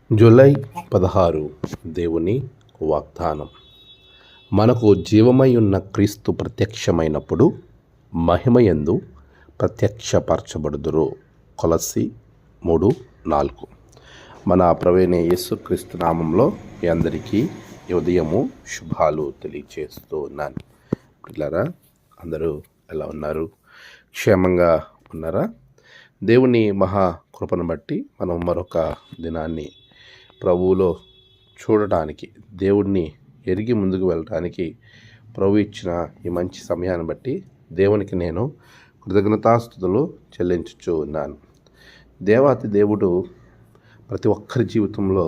July 16 దేవుని వాగ్దానం. మనకు జీవమై ఉన్న క్రీస్తు ప్రత్యక్షమైనప్పుడు మహిమయందు ప్రత్యక్షపరచబడుదురు. కొలస్సీ 3:4. మన ప్రభువైన యేసుక్రీస్తు నామంలో మీ అందరికీ ఉదయము శుభాలు తెలియచేస్తూ ఉన్నాను. పిల్లరా, అందరూ ఎలా ఉన్నారు? క్షేమంగా ఉన్నారా? దేవుని మహాకృపను బట్టి మనం మరొక దినాన్ని ప్రభువులో చూడటానికి, దేవుడిని ఎరిగి ముందుకు వెళ్ళటానికి ప్రభు ఇచ్చిన ఈ మంచి సమయాన్ని బట్టి దేవునికి నేను కృతజ్ఞతాస్తుతులు చెల్లించుచూ ఉన్నాను. దేవాతి దేవుడు ప్రతి ఒక్కరి జీవితంలో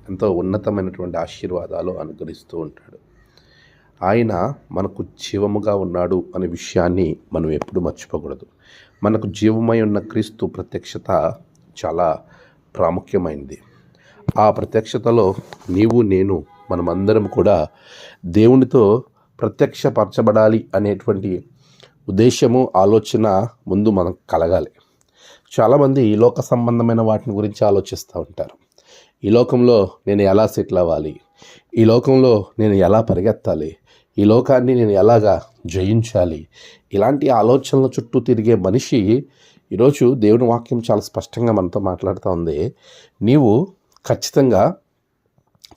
ఎంతో ఉన్నతమైనటువంటి ఆశీర్వాదాలు అనుగ్రహిస్తూ ఉంటాడు. ఆయన మనకు జీవముగా ఉన్నాడు అనే విషయాన్ని మనం ఎప్పుడు మర్చిపోకూడదు. మనకు జీవమై ఉన్న క్రీస్తు ప్రత్యక్షత చాలా ప్రాముఖ్యమైనది. ఆ ప్రత్యక్షతలో నీవు నేను మనమందరం కూడా దేవునితో ప్రత్యక్షపరచబడాలి అనేటువంటి ఉద్దేశము, ఆలోచన ముందు మనకు కలగాలి. చాలామంది ఈ లోక సంబంధమైన వాటిని గురించి ఆలోచిస్తూ ఉంటారు. ఈ లోకంలో నేను ఎలా సెటిల్ అవ్వాలి, ఈ లోకంలో నేను ఎలా పరిగెత్తాలి, ఈ లోకాన్ని నేను ఎలాగా జయించాలి, ఇలాంటి ఆలోచనల చుట్టూ తిరిగే మనిషి ఈరోజు దేవుని వాక్యం చాలా స్పష్టంగా మనతో మాట్లాడుతూ ఉంది. నీవు ఖచ్చితంగా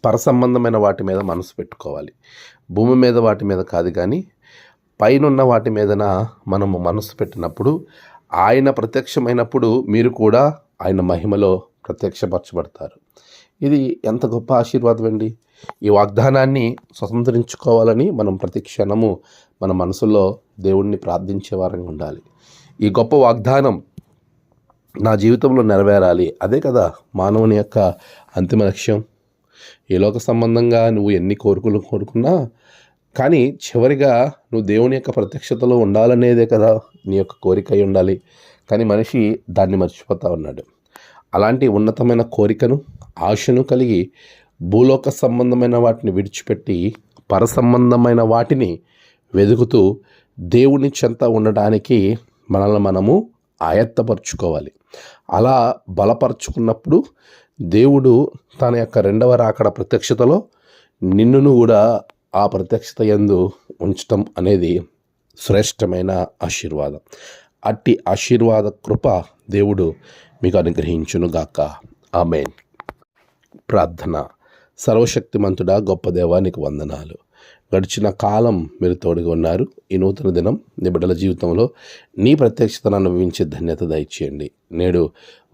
పరసంబంధమైన వాటి మీద మనసు పెట్టుకోవాలి. భూమి మీద వాటి మీద కాదు, కానీ పైనున్న వాటి మీదన మనము మనసు పెట్టినప్పుడు ఆయన ప్రత్యక్షమైనప్పుడు మీరు కూడా ఆయన మహిమలో ప్రత్యక్షపరచబడతారు. ఇది ఎంత గొప్ప ఆశీర్వాదం అండి! ఈ వాగ్దానాన్ని స్వతంత్రించుకోవాలని మనం ప్రతి క్షణము మన మనసులో దేవుణ్ణి ప్రార్థించే వారంగా ఉండాలి. ఈ గొప్ప వాగ్దానం నా జీవితంలో నెరవేరాలి. అదే కదా మానవుని యొక్క అంతిమ లక్ష్యం. ఈ లోక సంబంధంగా నువ్వు ఎన్ని కోరుకున్నా కానీ చివరిగా నువ్వు దేవుని యొక్క ప్రత్యక్షతలో ఉండాలనేదే కదా నీ యొక్క కోరిక అయి ఉండాలి. కానీ మనిషి దాన్ని మర్చిపోతూ ఉన్నాడు. అలాంటి ఉన్నతమైన కోరికను, ఆశను కలిగి భూలోక సంబంధమైన వాటిని విడిచిపెట్టి పరసంబంధమైన వాటిని వెతుకుతూ దేవుని చెంత ఉండడానికి మనల్ని మనము ఆయత్తపరుచుకోవాలి. అలా బలపరుచుకున్నప్పుడు దేవుడు తన యొక్క రెండవ రాకడ ప్రత్యక్షతలో నిన్నును కూడా ఆ ప్రత్యక్షత యందు ఉంచటం అనేది శ్రేష్టమైన ఆశీర్వాదం. అట్టి ఆశీర్వాద కృప దేవుడు మీకు అనుగ్రహించునుగాక. ఆమేన్. ప్రార్థన. సర్వశక్తిమంతుడా, గొప్ప దేవా, నీకు వందనాలు. గడిచిన కాలం మీరు తోడుగా ఉన్నారు. ఈ నూతన దినం నీ బిడ్డల జీవితంలో నీ ప్రత్యక్షతను అనుభవించే ధన్యత దయచేయండి. నేడు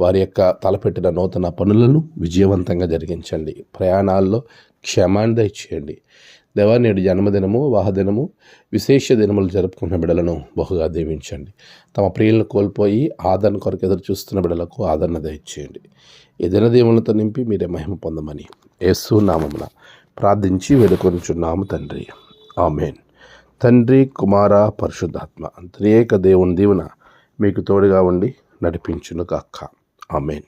వారి యొక్క తలపెట్టిన నూతన పనులను విజయవంతంగా జరిగించండి. ప్రయాణాల్లో క్షేమాన్ని దయచేయండి. దేవా, నేడు జన్మదినము, వాహదినము, విశేష దినములు జరుపుకున్న బిడ్డలను బహుగా దీవించండి. తమ ప్రియులను కోల్పోయి ఆదరణ కొరకు ఎదురు చూస్తున్న బిడ్డలకు ఆదరణ దయచేయండి. ఈ దినదీవులతో నింపి మీరే మహిమ పొందమని యేసు నామమున ప్రార్థించి వేడుకొనుచున్నాము తండ్రి. ఆమేన్. తండ్రి, కుమార, పరిశుద్ధాత్మ త్రియేక దేవుని దీవెన మీకు తోడుగా ఉండి నడిపించును గాక. ఆమేన్.